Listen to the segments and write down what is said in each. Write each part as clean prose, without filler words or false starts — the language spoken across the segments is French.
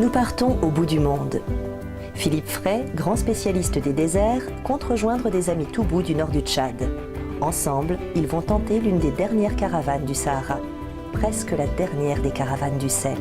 Nous partons au bout du monde. Philippe Frey, grand spécialiste des déserts, compte rejoindre des amis Toubou du nord du Tchad. Ensemble, ils vont tenter l'une des dernières caravanes du Sahara, presque la dernière des caravanes du sel.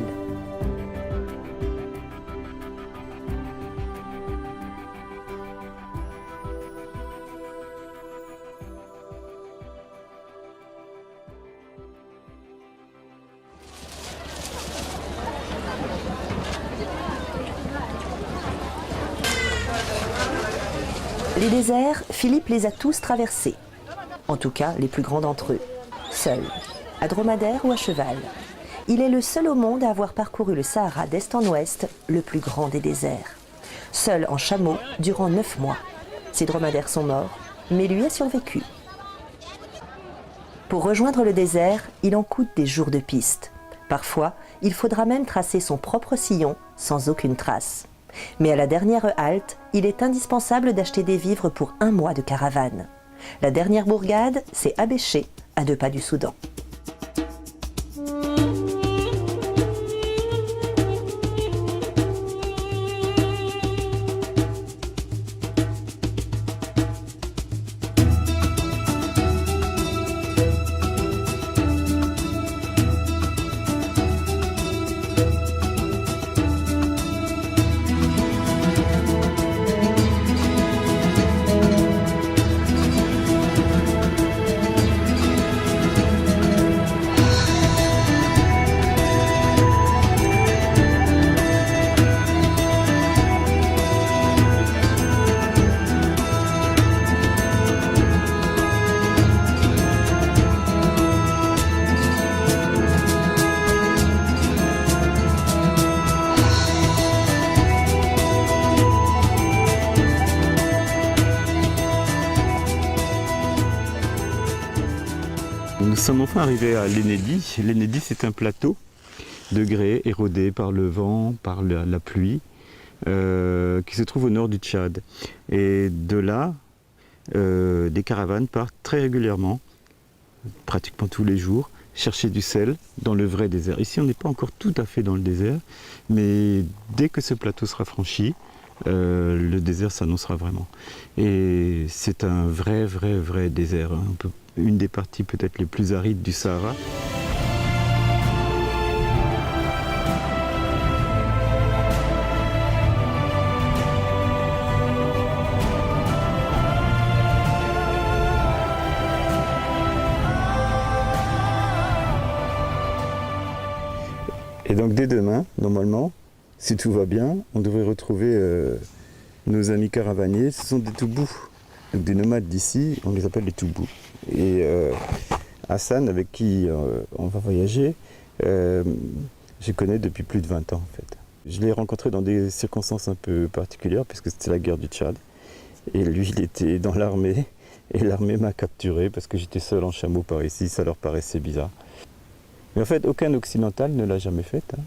Les déserts, Philippe les a tous traversés. En tout cas, les plus grands d'entre eux. Seul, à dromadaire ou à cheval. Il est le seul au monde à avoir parcouru le Sahara d'est en ouest, le plus grand des déserts. Seul en chameau durant 9 mois. Ses dromadaires sont morts, mais lui a survécu. Pour rejoindre le désert, il en coûte des jours de piste. Parfois, il faudra même tracer son propre sillon sans aucune trace. Mais à la dernière halte, il est indispensable d'acheter des vivres pour 1 mois de caravane. La dernière bourgade, c'est Abéché, à 2 pas du Soudan. Nous sommes enfin arrivés à l'Enedi. L'Enedi, c'est un plateau de grès érodé par le vent, par la pluie, qui se trouve au nord du Tchad. Et de là, des caravanes partent très régulièrement, pratiquement tous les jours, chercher du sel dans le vrai désert. Ici, on n'est pas encore tout à fait dans le désert, mais dès que ce plateau sera franchi, le désert s'annoncera vraiment. Et c'est un vrai désert, hein. Une des parties peut-être les plus arides du Sahara. Et donc dès demain, normalement, si tout va bien, on devrait retrouver nos amis caravaniers. Ce sont des Toubous, donc des nomades d'ici, on les appelle les Toubous. Et Hassan, avec qui on va voyager, je connais depuis plus de 20 ans en fait. Je l'ai rencontré dans des circonstances un peu particulières, puisque c'était la guerre du Tchad. Et lui, il était dans l'armée, et l'armée m'a capturé parce que j'étais seul en chameau par ici, ça leur paraissait bizarre. Mais en fait, aucun occidental ne l'a jamais faite. Hein.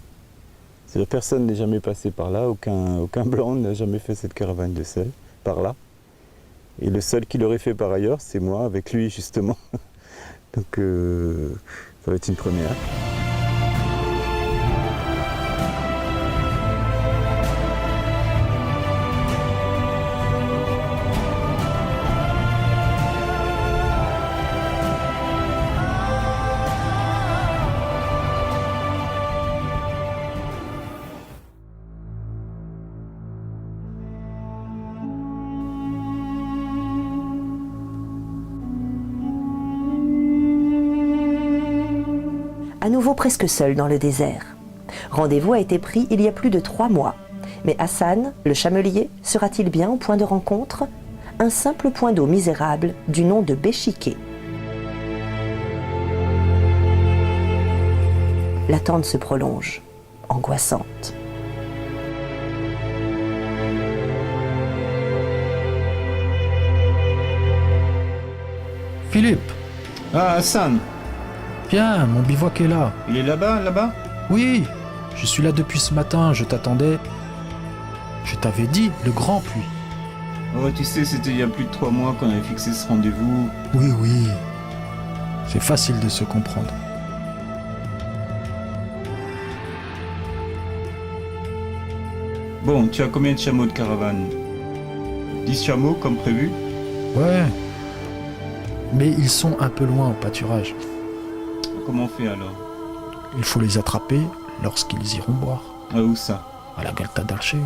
C'est-à-dire personne n'est jamais passé par là, aucun blanc n'a jamais fait cette caravane de sel par là. Et le seul qui l'aurait fait par ailleurs, c'est moi, avec lui justement. Donc ça va être une première. À nouveau presque seul dans le désert. Rendez-vous a été pris il y a plus de 3 mois. Mais Hassan, le chamelier, sera-t-il bien au point de rencontre? Un simple point d'eau misérable du nom de Béchiquet. L'attente se prolonge, angoissante. Philippe, Ah, Hassan, viens, mon bivouac est là. il est là-bas, là-bas? Oui, je suis là depuis ce matin, je t'attendais. Je t'avais dit, le grand puits. Oh, tu sais, c'était il y a plus de 3 mois qu'on avait fixé ce rendez-vous. Oui, oui, c'est facile de se comprendre. Bon, tu as combien de chameaux de caravane? 10 chameaux comme prévu? Ouais. Mais ils sont un peu loin au pâturage. Comment on fait alors? Il faut les attraper lorsqu'ils iront boire. Ah, où ça? À la Galta d'Archer.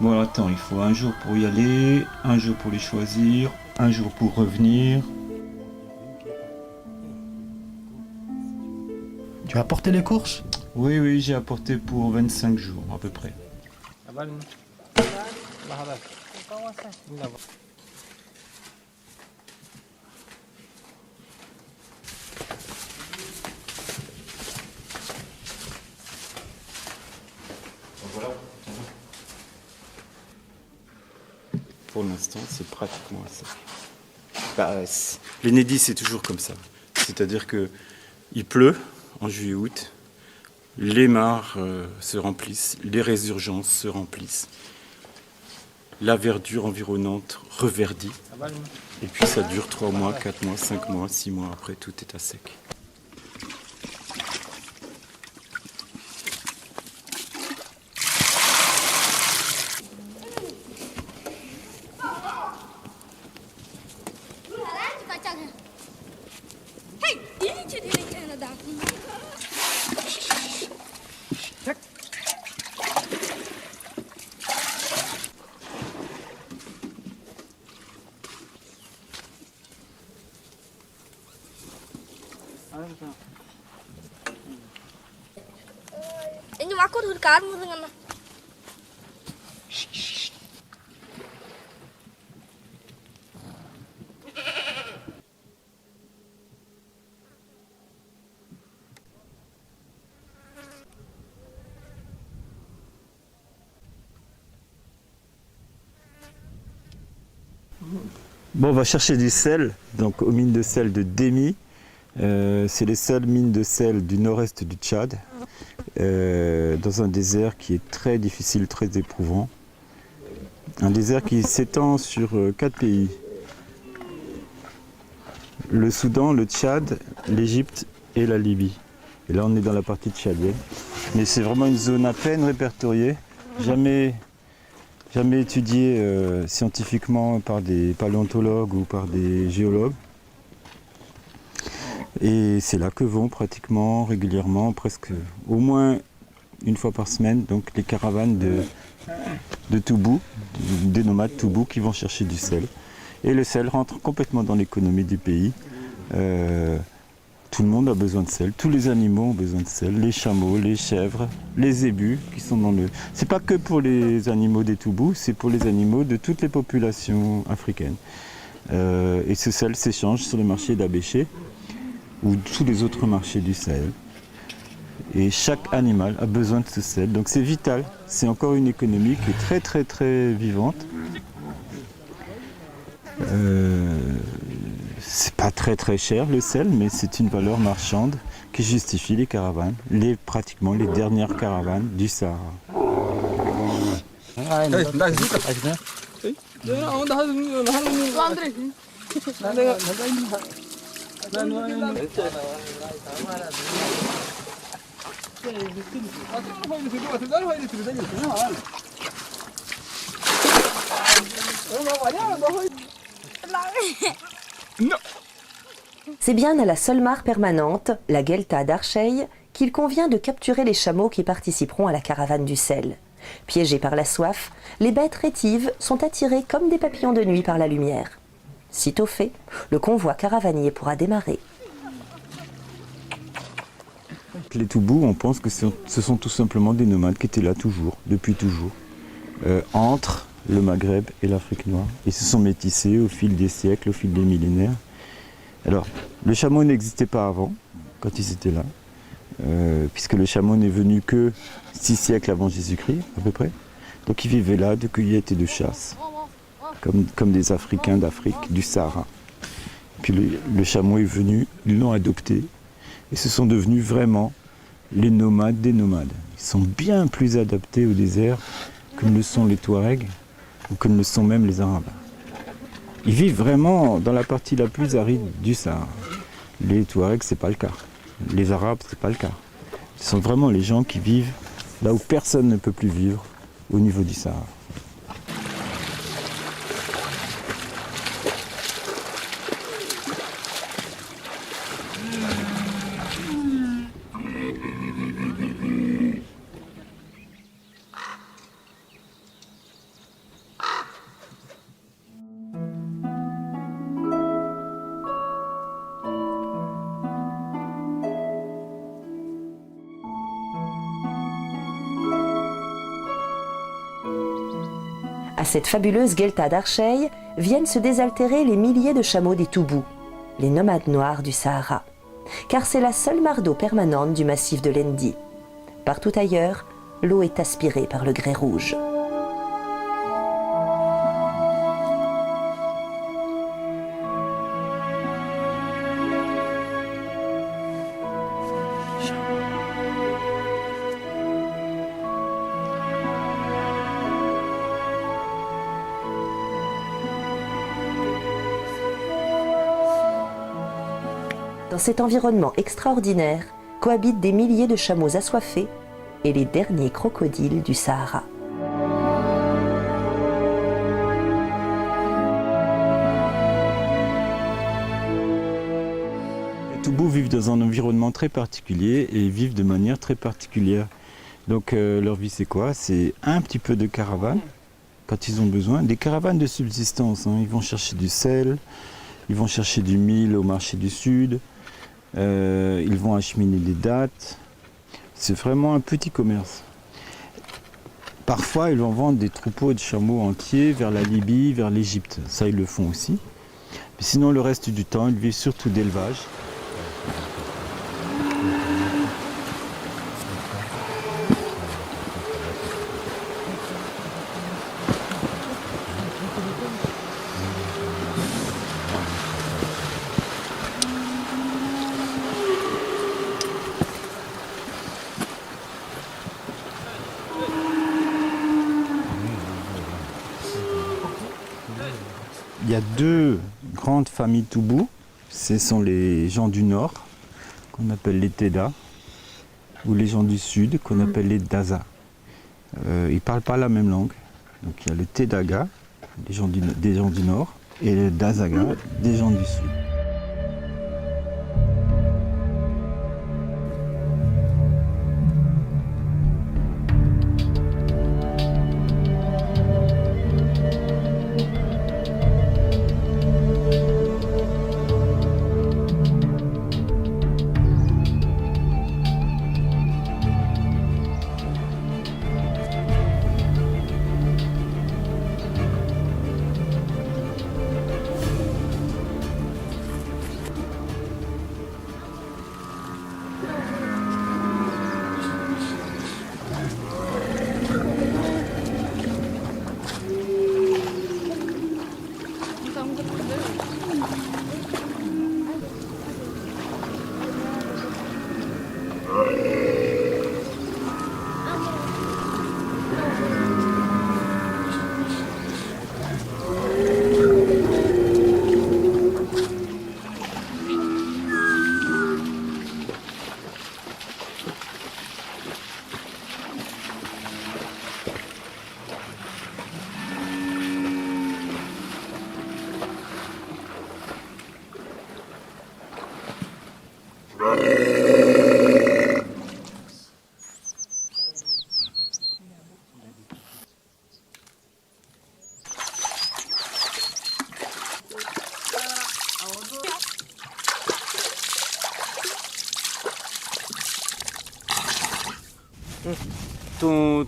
Bon alors attends, il faut un jour pour y aller, un jour pour les choisir, un jour pour revenir. Tu as apporté les courses? Oui, j'ai apporté pour 25 jours à peu près. Pour l'instant, c'est pratiquement ça. L'Enedi, c'est toujours comme ça. C'est-à-dire que il pleut en juillet-août, les mares se remplissent, les résurgences se remplissent, la verdure environnante reverdit, et puis ça dure 3 mois, 4 mois, 5 mois, 6 mois après, tout est à sec. Nhưng mà có thứ cá luôn rồi. Bon, on va chercher du sel, donc aux mines de sel de Démi. C'est les seules mines de sel du nord-est du Tchad, dans un désert qui est très difficile, très éprouvant. Un désert qui s'étend sur 4 pays. Le Soudan, le Tchad, l'Égypte et la Libye. Et là on est dans la partie tchadienne. Mais c'est vraiment une zone à peine répertoriée, jamais étudiée scientifiquement par des paléontologues ou par des géologues. Et c'est là que vont pratiquement régulièrement, presque au moins une fois par semaine, donc les caravanes de Toubou, des nomades Toubou qui vont chercher du sel. Et le sel rentre complètement dans l'économie du pays. Tout le monde a besoin de sel, tous les animaux ont besoin de sel, les chameaux, les chèvres, les zébus qui sont dans le... C'est pas que pour les animaux des Toubou, c'est pour les animaux de toutes les populations africaines. Et ce sel s'échange sur le marché d'Abéché ou tous les autres marchés du Sahel. Et chaque animal a besoin de ce sel, donc c'est vital. C'est encore une économie qui est très très très vivante. C'est pas très très cher le sel, mais c'est une valeur marchande qui justifie les caravanes, pratiquement les dernières caravanes du Sahara. C'est bien à la seule mare permanente, la Guelta d'Archeil, qu'il convient de capturer les chameaux qui participeront à la caravane du sel. Piégés par la soif, les bêtes rétives sont attirées comme des papillons de nuit par la lumière. Sitôt fait, le convoi caravanier pourra démarrer. Les Toubous, on pense que ce sont tout simplement des nomades qui étaient là toujours, depuis toujours, entre le Maghreb et l'Afrique noire. Ils se sont métissés au fil des siècles, au fil des millénaires. Alors, le chameau n'existait pas avant, quand ils étaient là, puisque le chameau n'est venu que 6 siècles avant Jésus-Christ, à peu près. Donc ils vivaient là de cueillette et de chasse, comme des Africains d'Afrique, du Sahara. Puis le chameau est venu, ils l'ont adopté, et ce sont devenus vraiment les nomades des nomades. Ils sont bien plus adaptés au désert que ne le sont les Touaregs, ou que ne le sont même les Arabes. Ils vivent vraiment dans la partie la plus aride du Sahara. Les Touaregs, c'est pas le cas. Les Arabes, c'est pas le cas. Ce sont vraiment les gens qui vivent là où personne ne peut plus vivre, au niveau du Sahara. À cette fabuleuse guelta d'Archeil viennent se désaltérer les milliers de chameaux des Toubous, les nomades noirs du Sahara. Car c'est la seule mare d'eau permanente du massif de l'Endi. Partout ailleurs, l'eau est aspirée par le grès rouge. Dans cet environnement extraordinaire cohabitent des milliers de chameaux assoiffés et les derniers crocodiles du Sahara. Les Toubous vivent dans un environnement très particulier et vivent de manière très particulière. Donc leur vie c'est quoi? C'est un petit peu de caravane quand ils ont besoin. Des caravanes de subsistance, hein. Ils vont chercher du sel, ils vont chercher du mil au marché du Sud. Ils vont acheminer des dattes. C'est vraiment un petit commerce. Parfois, ils vont vendre des troupeaux de chameaux entiers vers la Libye, vers l'Égypte. Ça, ils le font aussi. Mais sinon, le reste du temps, ils vivent surtout d'élevage. Il y a deux grandes familles Toubou. Ce sont les gens du Nord, qu'on appelle les Teda, ou les gens du Sud, qu'on appelle les Daza. Ils ne parlent pas la même langue. Donc il y a le Tedaga, des gens du Nord, et le Dazaga, des gens du Sud.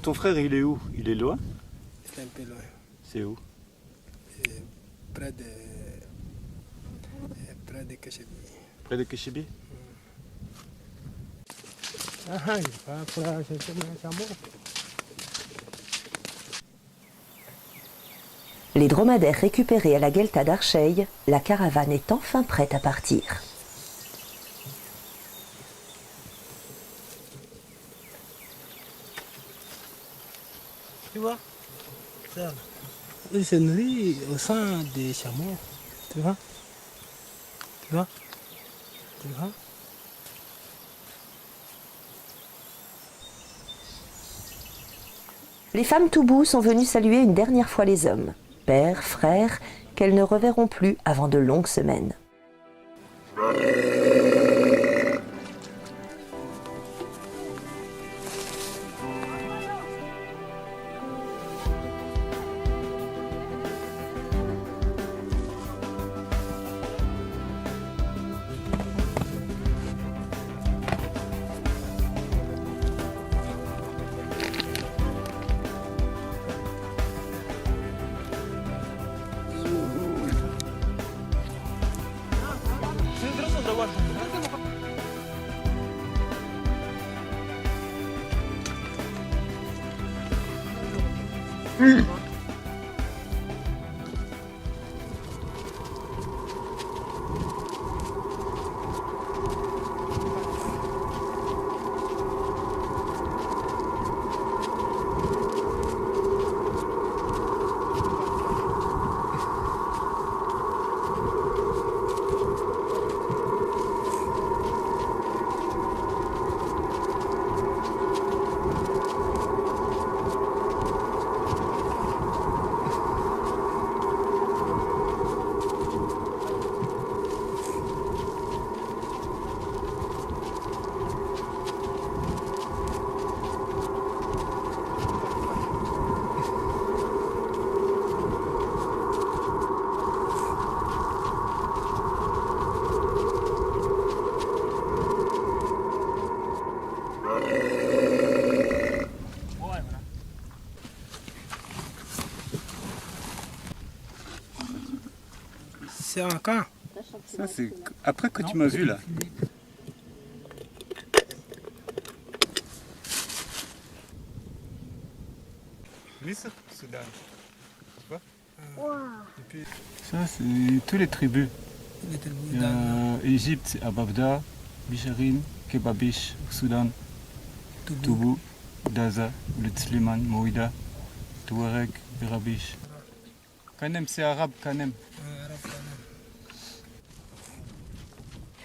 Ton frère, il est où? Il est loin? C'est un peu loin. C'est où? Près de Kéchébi. Près de Kéchébi? Il va pour chercher un chameau. Les dromadaires récupérés à la guelta d'Archeil, la caravane est enfin prête à partir. Tu vois ça, il se nourrit au sein des chameaux. Tu vois? Tu vois? Tu vois? Les femmes Toubou sont venues saluer une dernière fois les hommes, pères, frères, qu'elles ne reverront plus avant de longues semaines. C'est un camp. Ça, c'est après que tu m'as vu là. Soudan. Tu vois? Ça, c'est toutes les tribus. Égypte, c'est Ababda, Bicharim, Kebabish, Soudan, Toubou, Daza, Lutzliman, Mouida, Touareg, Birabish. Kanem, c'est arabe, Kanem.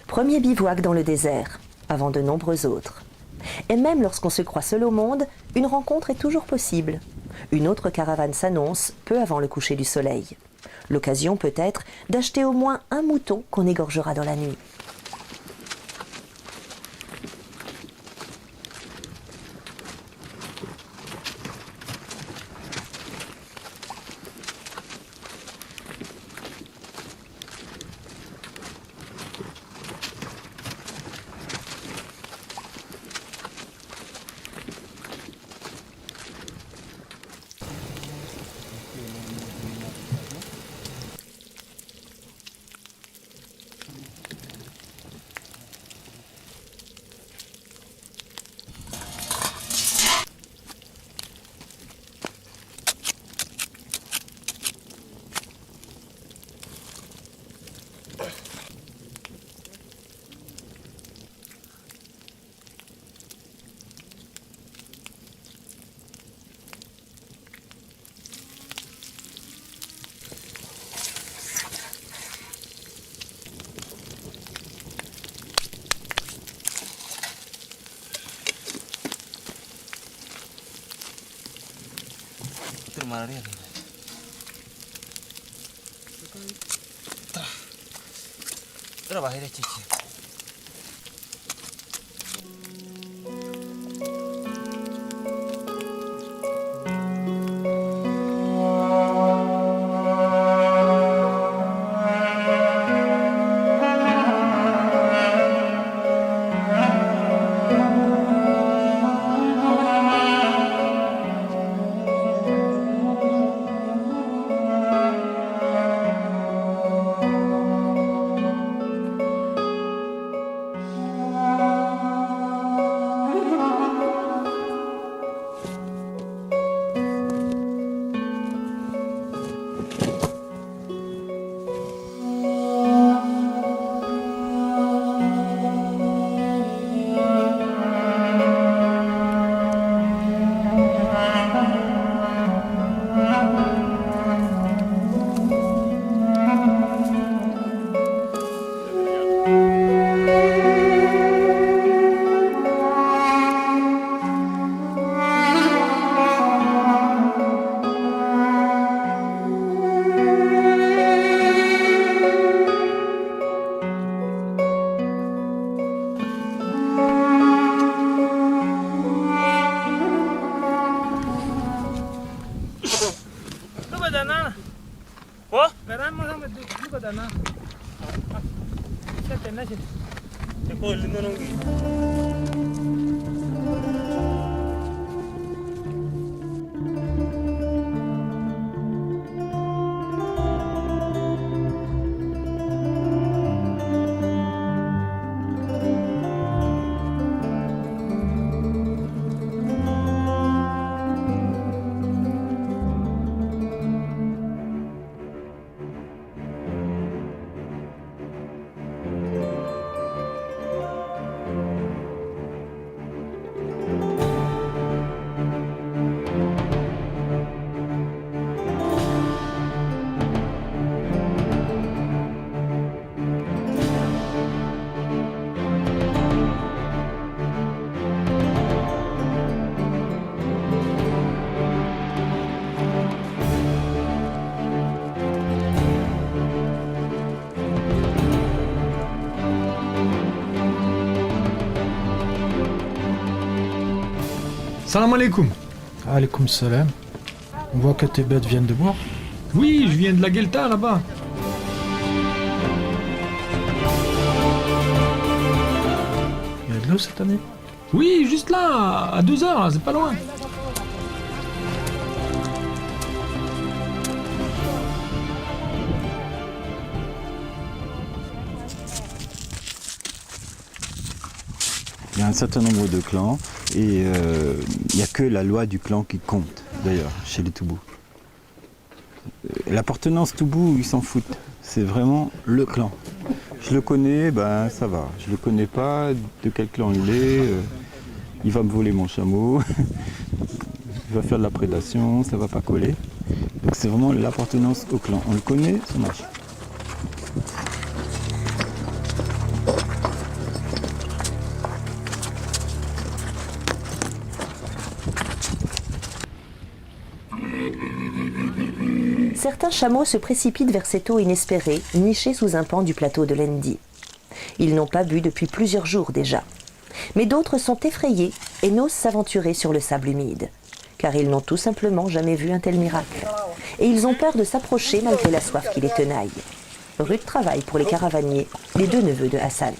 Premier bivouac dans le désert, avant de nombreux autres. Et même lorsqu'on se croit seul au monde, une rencontre est toujours possible. Une autre caravane s'annonce peu avant le coucher du soleil. L'occasion peut-être d'acheter au moins un mouton qu'on égorgera dans la nuit. Malaria. Trabalhei de chichi. Ecco, lì non Salam alaikum. Alaikum salam. On voit que tes bêtes viennent de boire. Oui, je viens de la Guelta là-bas. Il y a de l'eau cette année? Oui, juste là, à 2 heures, c'est pas loin. Il y a un certain nombre de clans et il n'y a que la loi du clan qui compte, d'ailleurs, chez les Toubous. L'appartenance Toubou, ils s'en foutent. C'est vraiment le clan. Je le connais, ben ça va. Je le connais pas, de quel clan il est. Il va me voler mon chameau. Il va faire de la prédation, ça va pas coller. Donc c'est vraiment l'appartenance au clan. On le connaît, ça marche. Certains chameaux se précipitent vers cette eau inespérée, nichée sous un pan du plateau de l'Endi. Ils n'ont pas bu depuis plusieurs jours déjà. Mais d'autres sont effrayés et n'osent s'aventurer sur le sable humide, car ils n'ont tout simplement jamais vu un tel miracle. Et ils ont peur de s'approcher malgré la soif qui les tenaille. Rude travail pour les caravaniers, les 2 neveux de Hassan.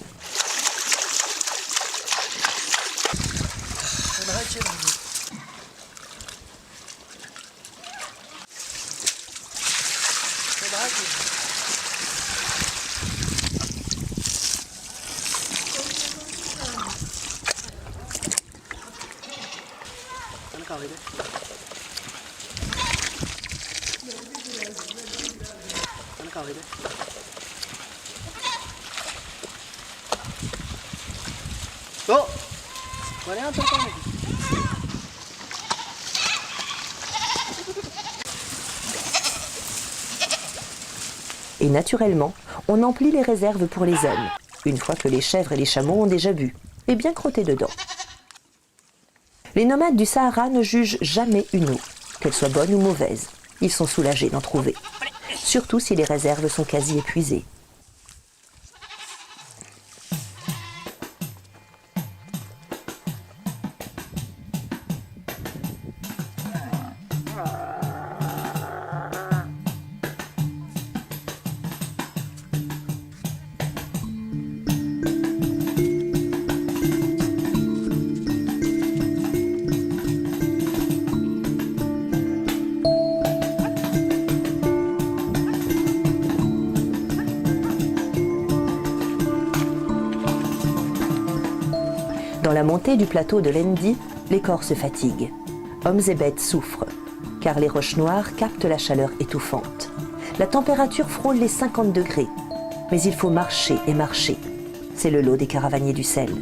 Et naturellement, on emplit les réserves pour les hommes, une fois que les chèvres et les chameaux ont déjà bu, et bien crottés dedans. Les nomades du Sahara ne jugent jamais une eau, qu'elle soit bonne ou mauvaise. Ils sont soulagés d'en trouver, surtout si les réserves sont quasi épuisées. Dans la montée du plateau de l'Endi, les corps se fatiguent. Hommes et bêtes souffrent, car les roches noires captent la chaleur étouffante. La température frôle les 50 degrés, mais il faut marcher et marcher. C'est le lot des caravaniers du sel.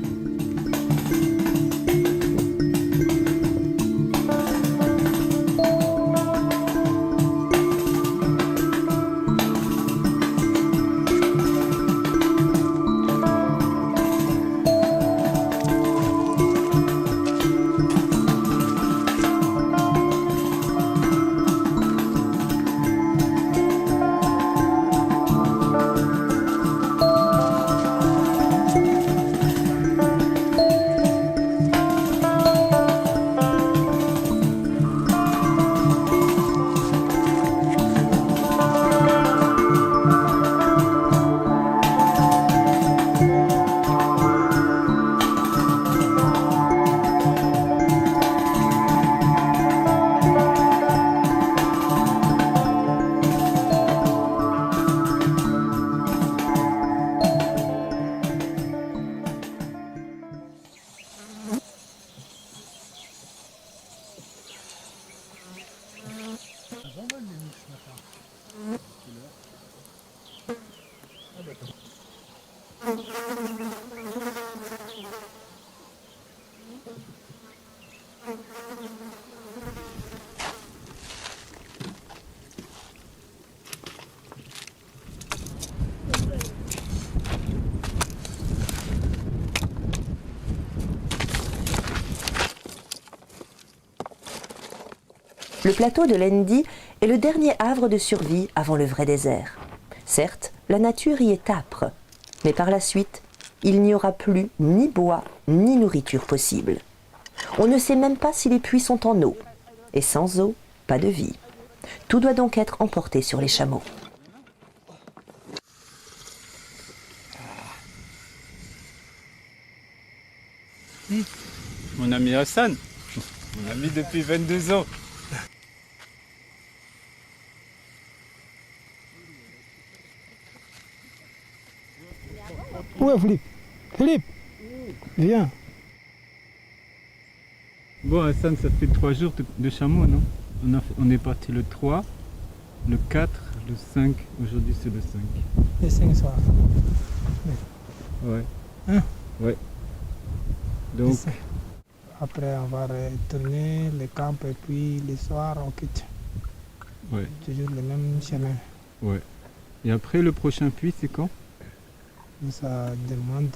Le plateau de l'Endi est le dernier havre de survie avant le vrai désert. Certes, la nature y est âpre, mais par la suite, il n'y aura plus ni bois ni nourriture possible. On ne sait même pas si les puits sont en eau. Et sans eau, pas de vie. Tout doit donc être emporté sur les chameaux. Mon ami Hassan, mon ami depuis 22 ans. Où est Philippe? Philippe, viens. Bon Hassan, ça fait 3 jours de chameau, non? On est parti le 3, le 4, le 5, aujourd'hui c'est le 5. Le 5 soir. Ouais. Hein? Ouais. Donc, Après, on va retourner le camp et puis le soir, on quitte. ouais, Toujours le même chemin. ouais. Et après, le prochain puits, c'est quand? Ça demande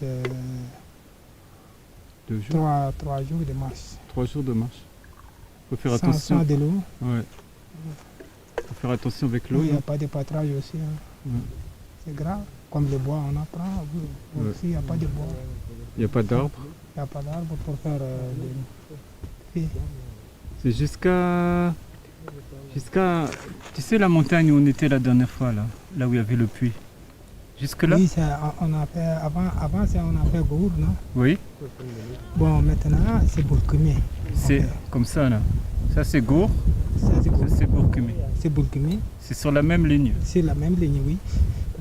2 jours? 3 jours de marche. 3 jours de marche. Faut faire Sans attention. de l'eau. Ouais. Faut faire attention avec l'eau. Il n'y a non? pas de pâturage aussi. Hein. Ouais. C'est grave. Comme le bois, on apprend. Ouais. Aussi, il n'y a pas de bois. Il n'y a pas d'arbre. Il n'y a pas d'arbre pour faire des... C'est jusqu'à... Tu sais la montagne où on était la dernière fois, là où il y avait le puits. Jusque là? Oui, on a fait, avant ça, on a fait Gour, non? Oui. Bon, maintenant, c'est Bourkimé. C'est comme ça, là. Ça, c'est Gour. Ça, c'est Gour. Ça, c'est Bourkimé. C'est Bourkimé. C'est sur la même ligne. C'est la même ligne, oui.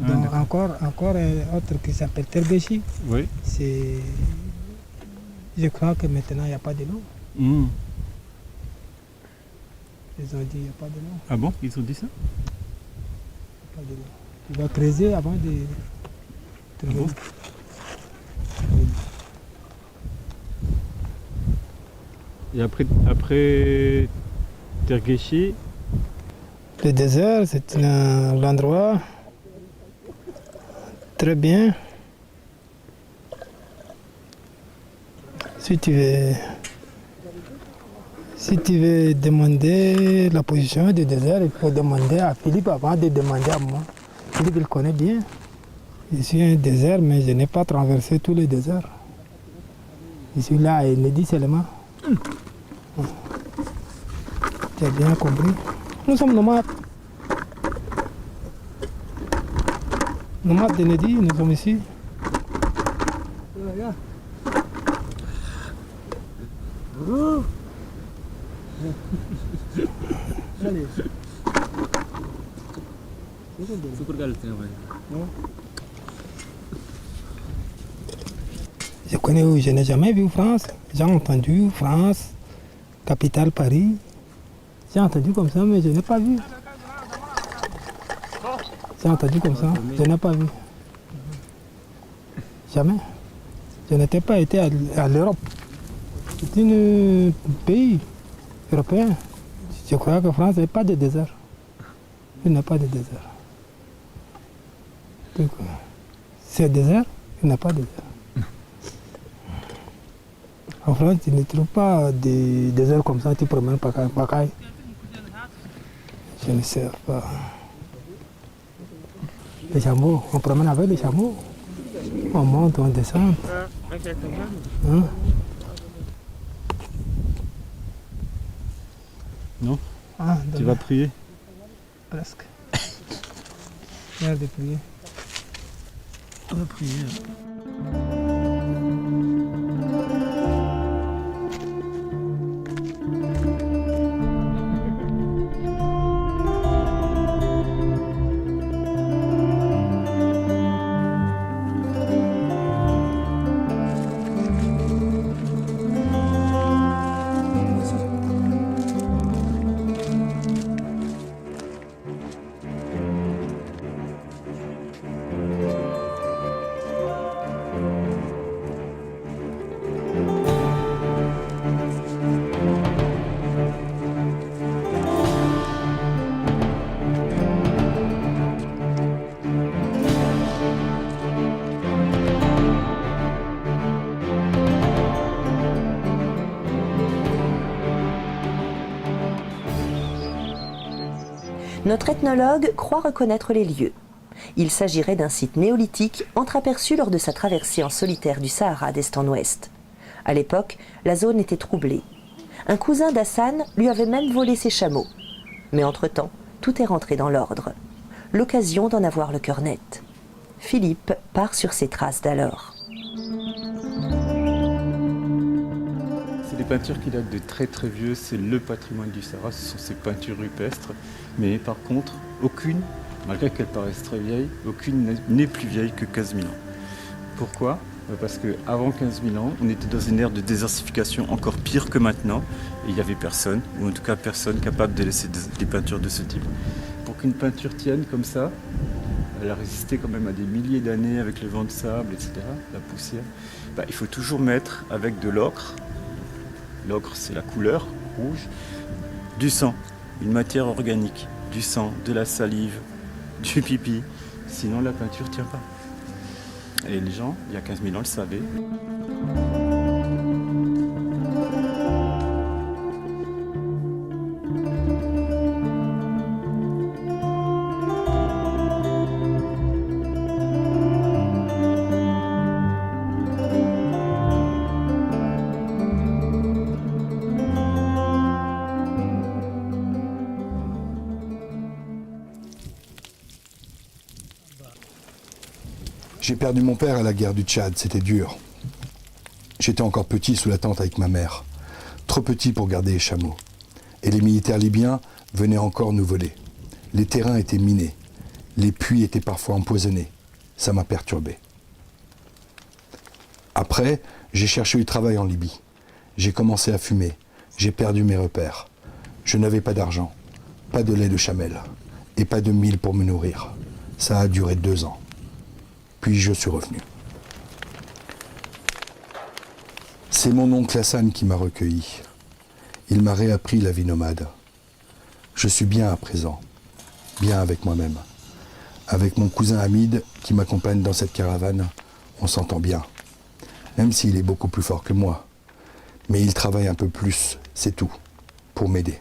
Ah, Donc, d'accord. encore un autre qui s'appelle Terbechi. Oui. C'est... Je crois que maintenant, il n'y a pas de l'eau. Mmh. Ils ont dit, il n'y a pas de l'eau. Ah bon? Ils ont dit ça? Pas de l'eau. Tu dois creuser avant de trouver. bon? Et après Tergeshi, Le désert, c'est l'endroit très bien. Si tu veux demander la position du désert, il faut demander à Philippe avant de demander à moi. Philippe, il connaît bien. Je suis un désert, mais je n'ai pas traversé tous les déserts. Je suis là et il me dit seulement. Tu as bien compris. Nous sommes nomades. Nomades de Nedi, nous sommes ici. Je connais où je n'ai jamais vu France. J'ai entendu France, capitale Paris. J'ai entendu comme ça, mais je n'ai pas vu. J'ai entendu comme ça, je n'ai pas vu. Jamais. Je n'étais pas été à l'Europe. C'est un pays européen. Je crois que France n'a pas de désert. Il n'a pas de désert. Donc, c'est désert, il n'a pas de désert. En France, tu ne trouves pas des déserts comme ça, tu promènes Pacaille. Je ne sais pas. Les chameaux, on promène avec les chameaux. On monte, on descend. Hein? non? Ah, Tu vas prier? presque. L'heure de prier. On va prier. Notre ethnologue croit reconnaître les lieux. Il s'agirait d'un site néolithique entreaperçu lors de sa traversée en solitaire du Sahara d'est en ouest. À l'époque, la zone était troublée. Un cousin d'Hassan lui avait même volé ses chameaux. Mais entre-temps, tout est rentré dans l'ordre. L'occasion d'en avoir le cœur net. Philippe part sur ses traces d'alors. C'est des peintures qui datent de très très vieux, c'est le patrimoine du Sahara, ce sont ces peintures rupestres. Mais par contre, aucune, malgré qu'elles paraissent très vieilles, aucune n'est plus vieille que 15 000 ans. Pourquoi ? Parce qu'avant 15 000 ans, on était dans une ère de désertification encore pire que maintenant. Et il n'y avait personne, ou en tout cas personne capable de laisser des peintures de ce type. Pour qu'une peinture tienne comme ça, elle a résisté quand même à des milliers d'années avec le vent de sable, etc., la poussière. Il faut toujours mettre avec de l'ocre. L'ocre, c'est la couleur rouge. Du sang, une matière organique. Du sang, de la salive, du pipi. Sinon, la peinture ne tient pas. Et les gens, il y a 15 000 ans, le savaient. J'ai perdu mon père à la guerre du Tchad, c'était dur. J'étais encore petit sous la tente avec ma mère, trop petit pour garder les chameaux. Et les militaires libyens venaient encore nous voler. Les terrains étaient minés, les puits étaient parfois empoisonnés. Ça m'a perturbé. Après, j'ai cherché du travail en Libye. J'ai commencé à fumer, j'ai perdu mes repères. Je n'avais pas d'argent, pas de lait de chamel et pas de mil pour me nourrir. Ça a duré 2 ans. Puis je suis revenu. C'est mon oncle Hassan qui m'a recueilli. Il m'a réappris la vie nomade. Je suis bien à présent, bien avec moi-même. Avec mon cousin Hamid qui m'accompagne dans cette caravane, on s'entend bien. Même s'il est beaucoup plus fort que moi. Mais il travaille un peu plus, c'est tout, pour m'aider.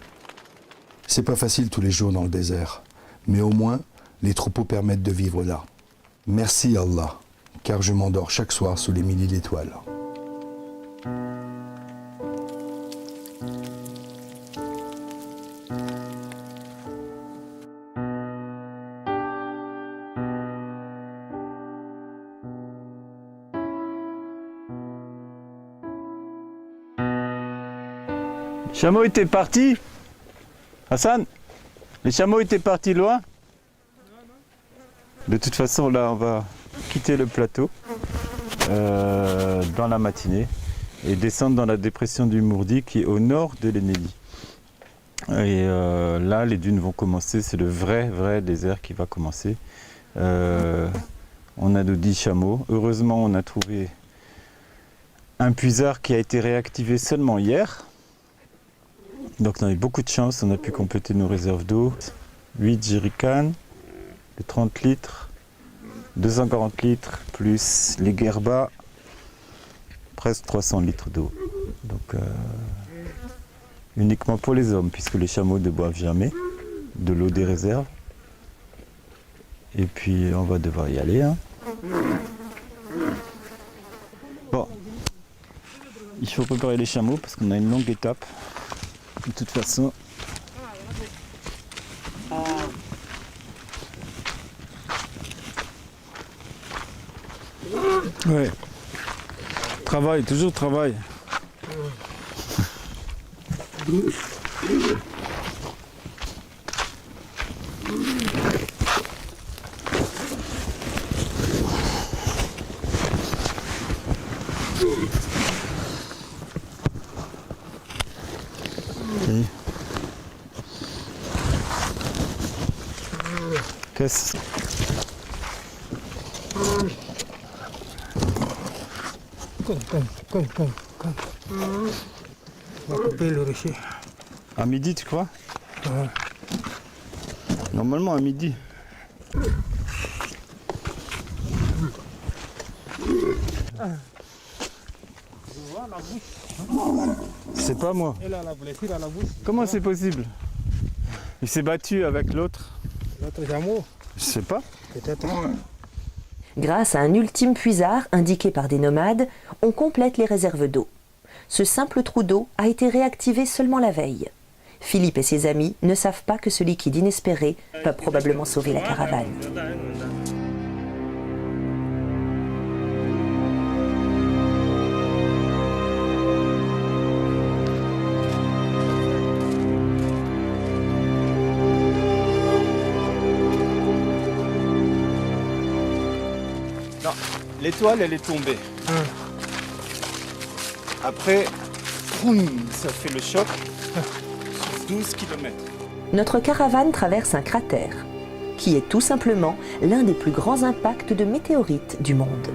C'est pas facile tous les jours dans le désert, mais au moins, les troupeaux permettent de vivre là. Merci Allah, car je m'endors chaque soir sous les milliers d'étoiles. Les chameaux étaient partis, Hassan? Les chameaux étaient partis loin? De toute façon, là, on va quitter le plateau dans la matinée et descendre dans la dépression du Mourdi qui est au nord de l'Ennélie. Et là, les dunes vont commencer, c'est le vrai désert qui va commencer. On a nos 10 chameaux. Heureusement, on a trouvé un puisard qui a été réactivé seulement hier. Donc on a eu beaucoup de chance, on a pu compléter nos réserves d'eau. 8 jerrycans de 30 litres, 240 litres, plus les guerbas, presque 300 litres d'eau. Donc uniquement pour les hommes, puisque les chameaux ne boivent jamais de l'eau des réserves. Et puis on va devoir y aller. Hein. Bon, il faut préparer les chameaux parce qu'on a une longue étape. De toute façon, Ouais. Travail, toujours travail. Qu'est-ce? Comme. On va couper le rocher. À midi, tu crois? Ouais. Normalement à midi. C'est pas moi. Elle a la blessure à la bouche. Comment c'est possible? Il s'est battu avec l'autre. L'autre chameau, Je sais pas. peut-être. Grâce à un ultime puisard indiqué par des nomades, on complète les réserves d'eau. Ce simple trou d'eau a été réactivé seulement la veille. Philippe et ses amis ne savent pas que ce liquide inespéré va probablement sauver la caravane. Non, l'étoile, elle est tombée. Après, boum, ça fait le choc sur 12 km. Notre caravane traverse un cratère, qui est tout simplement l'un des plus grands impacts de météorites du monde.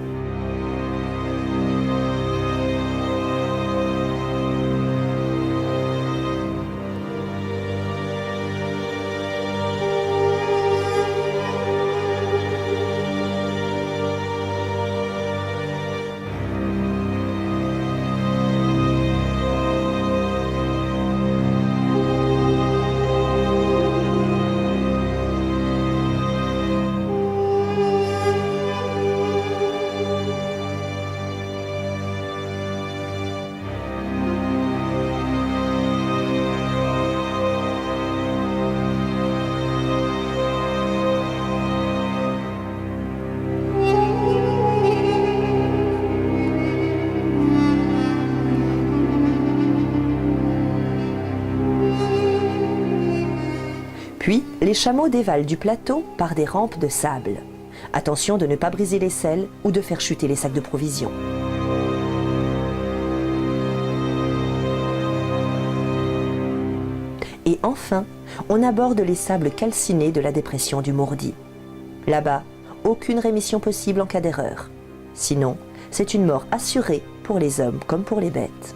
Puis, les chameaux dévalent du plateau par des rampes de sable. Attention de ne pas briser les selles ou de faire chuter les sacs de provisions. Et enfin, on aborde les sables calcinés de la dépression du Mourdi. Là-bas, aucune rémission possible en cas d'erreur. Sinon, c'est une mort assurée pour les hommes comme pour les bêtes.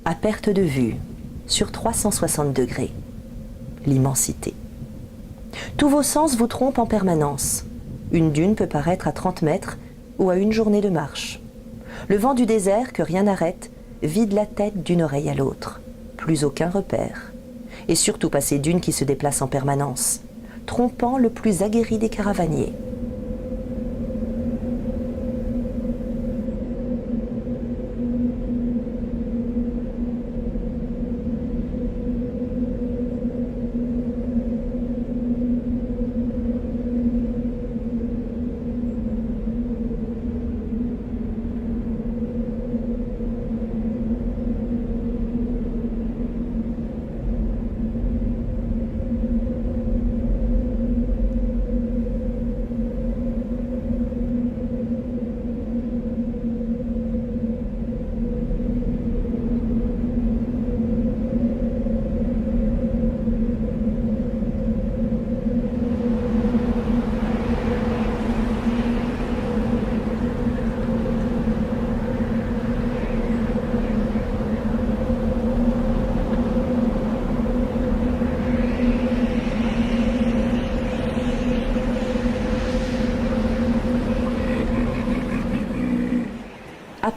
À perte de vue, sur 360 degrés, l'immensité. Tous vos sens vous trompent en permanence. Une dune peut paraître à 30 mètres ou à une journée de marche. Le vent du désert, que rien n'arrête, vide la tête d'une oreille à l'autre. Plus aucun repère. Et surtout pas ces dunes qui se déplacent en permanence, trompant le plus aguerri des caravaniers.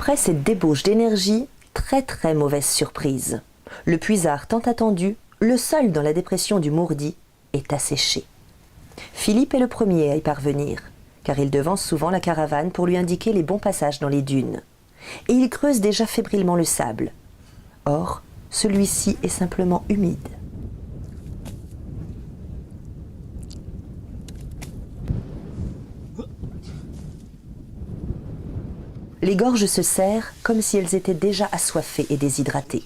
Après cette débauche d'énergie, très mauvaise surprise. Le puisard tant attendu, le seul dans la dépression du Mourdi, est asséché. Philippe est le premier à y parvenir, car il devance souvent la caravane pour lui indiquer les bons passages dans les dunes. Et il creuse déjà fébrilement le sable. Or, celui-ci est simplement humide. Les gorges se serrent comme si elles étaient déjà assoiffées et déshydratées.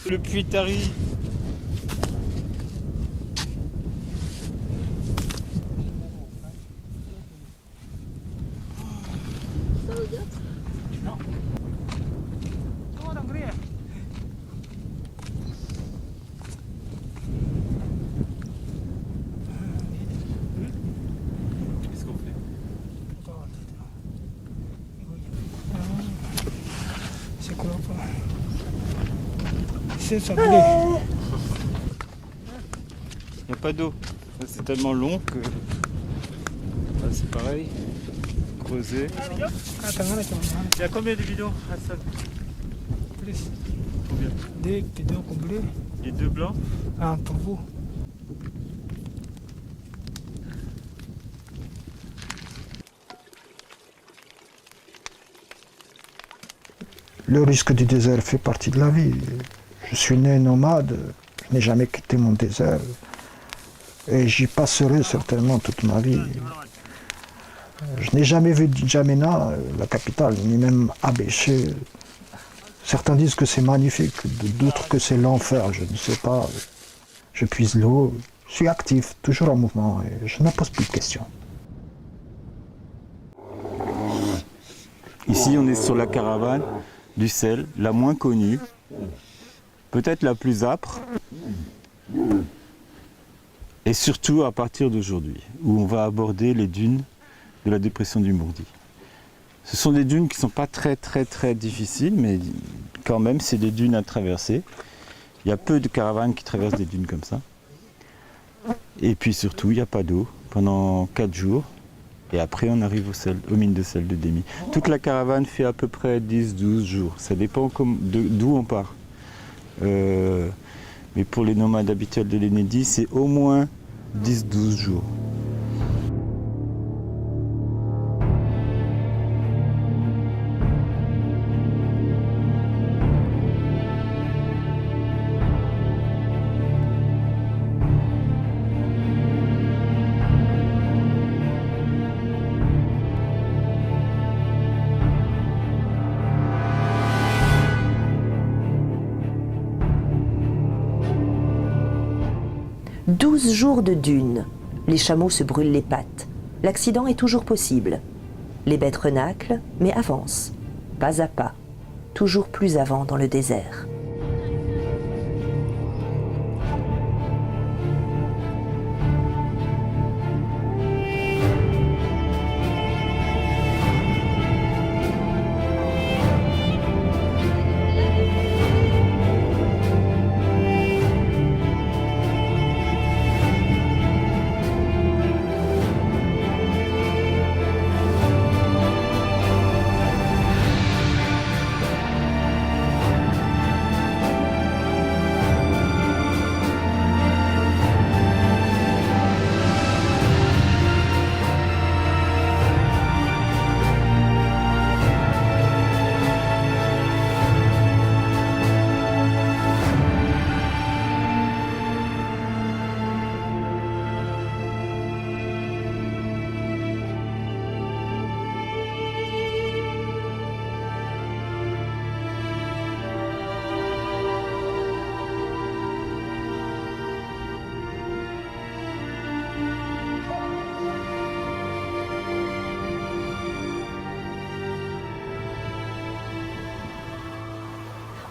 Le puits Tari. C'est quoi pas? C'est ça. Il n'y a pas d'eau. C'est tellement long que. Ah, c'est pareil. Creuser. Il y a combien de bidons, Hassan? Plus. Combien? Deux bidons complets. Les deux blancs? Ah, pour vous. Le risque du désert fait partie de la vie. Je suis né nomade, je n'ai jamais quitté mon désert. Et j'y passerai certainement toute ma vie. Je n'ai jamais vu N'Djamena, la capitale, ni même Abéché. Certains disent que c'est magnifique, d'autres que c'est l'enfer, je ne sais pas. Je puise l'eau, je suis actif, toujours en mouvement, et je ne pose plus de questions. Ici, on est sur la caravane du sel, la moins connue, peut-être la plus âpre, et surtout à partir d'aujourd'hui, où on va aborder les dunes de la dépression du Mourdi. Ce sont des dunes qui ne sont pas très difficiles, mais quand même, c'est des dunes à traverser. Il y a peu de caravanes qui traversent des dunes comme ça. Et puis surtout, il n'y a pas d'eau pendant 4 jours. Et après, on arrive aux mines de sel de Démi. Toute la caravane fait à peu près 10-12 jours. Ça dépend d'où on part. Mais pour les nomades habituels de l'Enedi, c'est au moins 10-12 jours. « 12 jours de dunes. Les chameaux se brûlent les pattes. L'accident est toujours possible. Les bêtes renaclent, mais avancent. Pas à pas. Toujours plus avant dans le désert.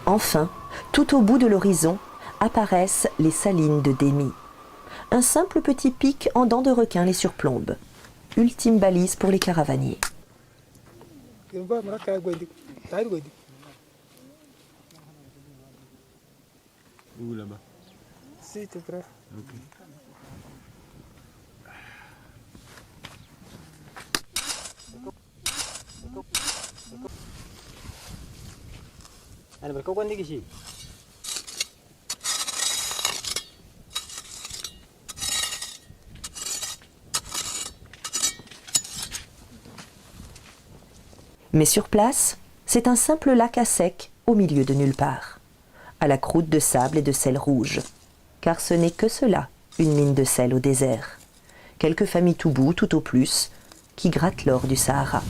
Enfin, tout au bout de l'horizon, apparaissent les salines de Démi. Un simple petit pic en dents de requin les surplombe. Ultime balise pour les caravaniers. Où là-bas? Si, tu prêt. Mais sur place, c'est un simple lac à sec au milieu de nulle part, à la croûte de sable et de sel rouge. Car ce n'est que cela, une mine de sel au désert. Quelques familles Toubou, tout au plus, qui grattent l'or du Sahara.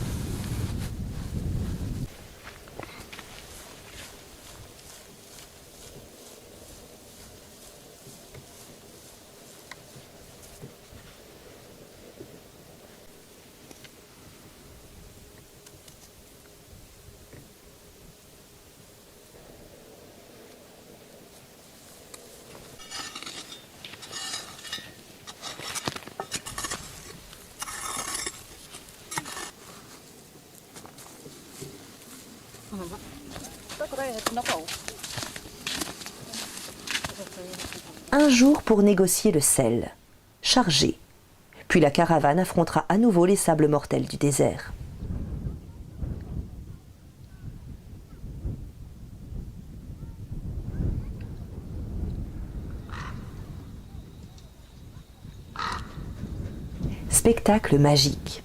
Un jour pour négocier le sel, chargé. Puis la caravane affrontera à nouveau les sables mortels du désert. Spectacle magique.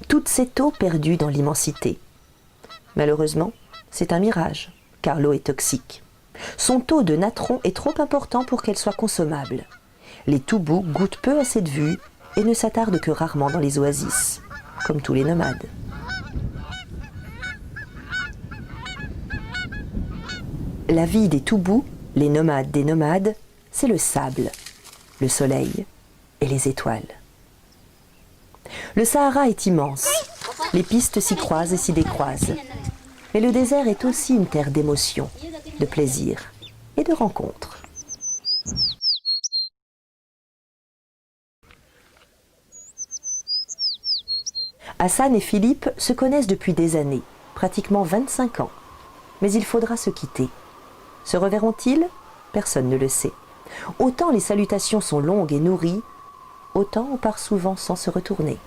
Toute cette eau perdue dans l'immensité. Malheureusement, c'est un mirage, car l'eau est toxique. Son taux de natron est trop important pour qu'elle soit consommable. Les Toubous goûtent peu à cette vue et ne s'attardent que rarement dans les oasis, comme tous les nomades. La vie des Toubous, les nomades des nomades, c'est le sable, le soleil et les étoiles. Le Sahara est immense. Les pistes s'y croisent et s'y décroisent. Mais le désert est aussi une terre d'émotions, de plaisir et de rencontres. Hassan et Philippe se connaissent depuis des années, pratiquement 25 ans. Mais il faudra se quitter. Se reverront-ils? Personne ne le sait. Autant les salutations sont longues et nourries, autant on part souvent sans se retourner.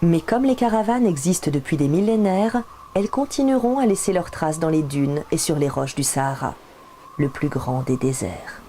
Mais comme les caravanes existent depuis des millénaires, elles continueront à laisser leurs traces dans les dunes et sur les roches du Sahara, le plus grand des déserts.